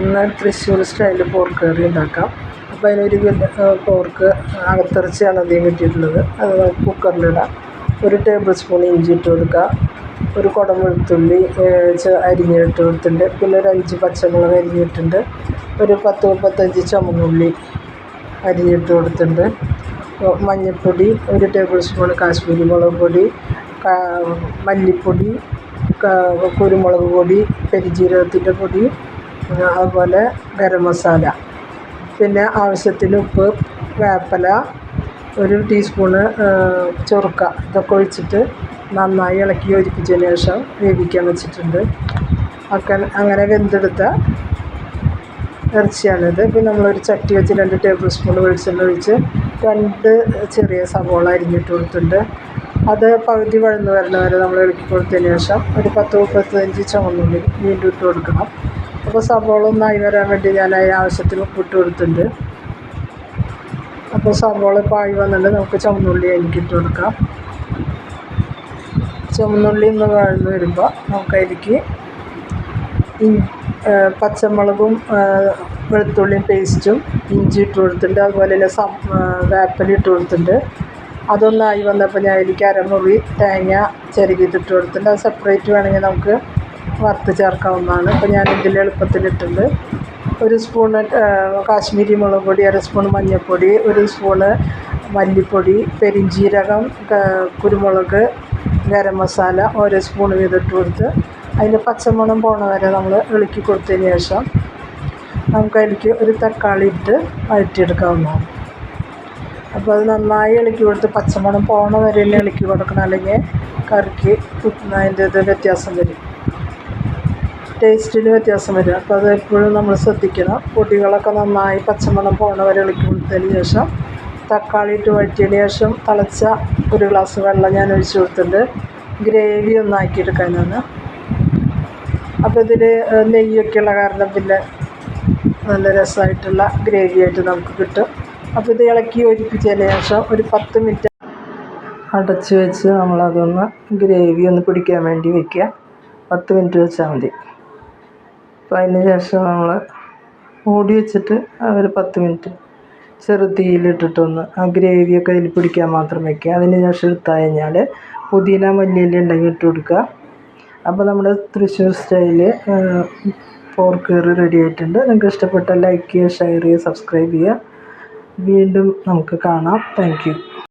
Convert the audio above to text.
എന്നാൽ Thrissur style pork കറി ഉണ്ടാക്കാം. അപ്പോൾ അതിനൊരു പോർക്ക് അകത്തിറച്ചിയാണ് അധികം കിട്ടിയിട്ടുള്ളത്. അത് നമുക്ക് കുക്കറിലിടാം. 1 ടേബിൾ സ്പൂൺ ഇഞ്ചി ഇട്ട് കൊടുക്കുക. ഒരു കുടം വെളുത്തുള്ളി അരിഞ്ഞിട്ട് കൊടുത്തിട്ടുണ്ട്. പിന്നെ ഒരു 5 പച്ചമുളക് അരിഞ്ഞിട്ടുണ്ട്. ഒരു 10-35 ചുവന്നുള്ളി അരിഞ്ഞിട്ട് കൊടുത്തിട്ടുണ്ട്. മഞ്ഞൾപ്പൊടി 1 ടേബിൾ സ്പൂൺ, കാശ്മീരി മുളക് പൊടി, മല്ലിപ്പൊടി, കുരുമുളക് പൊടി, പെരുംജീരകത്തിൻ്റെ പൊടി, അതുപോലെ ഗരം മസാല, പിന്നെ ആവശ്യത്തിന് ഉപ്പ്, വേപ്പില, 1 ടീസ്പൂണ് ചൊറുക്ക, ഇതൊക്കെ ഒഴിച്ചിട്ട് നന്നായി ഇളക്കി യോജിപ്പിച്ചതിന് ശേഷം വേവിക്കാൻ വെച്ചിട്ടുണ്ട്. അങ്ങനെ വെന്തെടുത്ത ഇറച്ചിയാണിത്. പിന്നെ നമ്മളൊരു ചട്ടി വെച്ച് 2 ടേബിൾ സ്പൂൺ വെളിച്ചെണ്ണ ഒഴിച്ച് 2 ചെറിയ സവോള അരിഞ്ഞിട്ട് കൊടുത്തിട്ടുണ്ട്. അത് പകുതി വഴന്ന് വരുന്ന വരെ നമ്മൾ ഇളക്കി കൊടുത്തതിന് ശേഷം ഒരു 10-35 ചുവന്നുള്ളി വീണ്ടും ഇട്ട് കൊടുക്കണം. അപ്പോൾ സവോള ഒന്നായി വരാൻ വേണ്ടി ഞാൻ ആവശ്യത്തിന് ഉപ്പിട്ട് കൊടുത്തിട്ടുണ്ട്. അപ്പോൾ സവോള പായി വന്നിട്ട് നമുക്ക് ചുവന്നുള്ളി എനിക്കിട്ട് കൊടുക്കാം. ചുവന്നുള്ളി ഒന്ന് വഴന്ന് വരുമ്പോൾ നമുക്ക് അതിലേക്ക് പച്ചമുളകും വെളുത്തുള്ളിയും പേസ്റ്റും ഇഞ്ചി ഇട്ട് കൊടുത്തിട്ടുണ്ട്. അതുപോലെ തന്നെ വേപ്പില ഇട്ട് കൊടുത്തിട്ടുണ്ട്. അതൊന്നായി വന്നപ്പോൾ ഞാൻ അതിലേക്ക് അരമുറി തേങ്ങ ചിരകിയിട്ടിട്ട് കൊടുത്തിട്ടുണ്ട്. അത് സെപ്പറേറ്റ് വേണമെങ്കിൽ നമുക്ക് വറുത്ത് ചേർക്കാവുന്നതാണ്. അപ്പോൾ ഞാൻ ഇതിൽ എളുപ്പത്തിലിട്ടുണ്ട്. 1 സ്പൂണ് കാശ്മീരി മുളക് പൊടി, 1 സ്പൂൺ മഞ്ഞൾപ്പൊടി, 1 സ്പൂണ് മല്ലിപ്പൊടി, പെരുംജീരകം, കുരുമുളക്, ഗരം മസാല 1 സ്പൂൺ വീതം ഇട്ട് കൊടുത്ത് അതിൻ്റെ പച്ചമണം പോണ വരെ നമ്മൾ ഇളക്കി കൊടുത്തതിന് ശേഷം നമുക്കതിലേക്ക് ഒരു തക്കാളി ഇട്ട് വഴറ്റിയെടുക്കാവുന്നതാണ്. അപ്പോൾ അത് നന്നായി ഇളക്കി കൊടുത്ത് പച്ചമണം പോണ വരെ തന്നെ ഇളക്കി കൊടുക്കണം. അല്ലെങ്കിൽ കറിക്ക് അതിൻ്റെ ഇത് വ്യത്യാസം വരും, ടേസ്റ്റിൽ വ്യത്യാസം വരും. അപ്പോൾ അത് എപ്പോഴും നമ്മൾ ശ്രദ്ധിക്കണം. പൊടികളൊക്കെ നന്നായി പച്ചമണം പോണ വരെ ഇളക്കി കൊടുത്തതിന് ശേഷം തക്കാളി ഇട്ട് വഴറ്റിയതിന് ശേഷം തിളച്ച 1 ഗ്ലാസ് വെള്ളം ഞാൻ ഒഴിച്ച് കൊടുത്തിട്ടുണ്ട്. ഗ്രേവി ഒന്നാക്കിയെടുക്കാനാണ്. അപ്പോൾ ഇതിൽ നെയ്യൊക്കെ ഉള്ള കാരണം പിന്നെ നല്ല രസമായിട്ടുള്ള ഗ്രേവി ആയിട്ട് നമുക്ക് കിട്ടും. അപ്പോൾ ഇത് ഇളക്കി യോജിപ്പിച്ചതിന് ശേഷം ഒരു 10 മിനിറ്റ് അടച്ച് വെച്ച് നമ്മളതൊന്ന് ഗ്രേവി ഒന്ന് പിടിക്കാൻ വേണ്ടി വയ്ക്കുക. 10 മിനിറ്റ് വെച്ചാൽ മതി. അപ്പോൾ അതിന് ശേഷം നമ്മൾ മൂടി വെച്ചിട്ട് ഒരു 10 മിനിറ്റ് ചെറുതീയിലിട്ടിട്ടൊന്ന് ആ ഗ്രേവിയൊക്കെ അതിൽ പിടിക്കാൻ മാത്രം വയ്ക്കുക. അതിന് ശേഷം എടുത്തു കഴിഞ്ഞാൽ പുതിന മല്ലിയില ഉണ്ടെങ്കിൽ ഇട്ട് കൊടുക്കുക. അപ്പോൾ നമ്മുടെ തൃശ്ശൂർ സ്റ്റൈല് പോർക്ക് കറി റെഡി ആയിട്ടുണ്ട്. നിങ്ങൾക്ക് ഇഷ്ടപ്പെട്ടാൽ ലൈക്ക് ചെയ്യുക, ഷെയർ ചെയ്യുക, സബ്സ്ക്രൈബ് ചെയ്യുക. വീണ്ടും നമുക്ക് കാണാം. Thank you.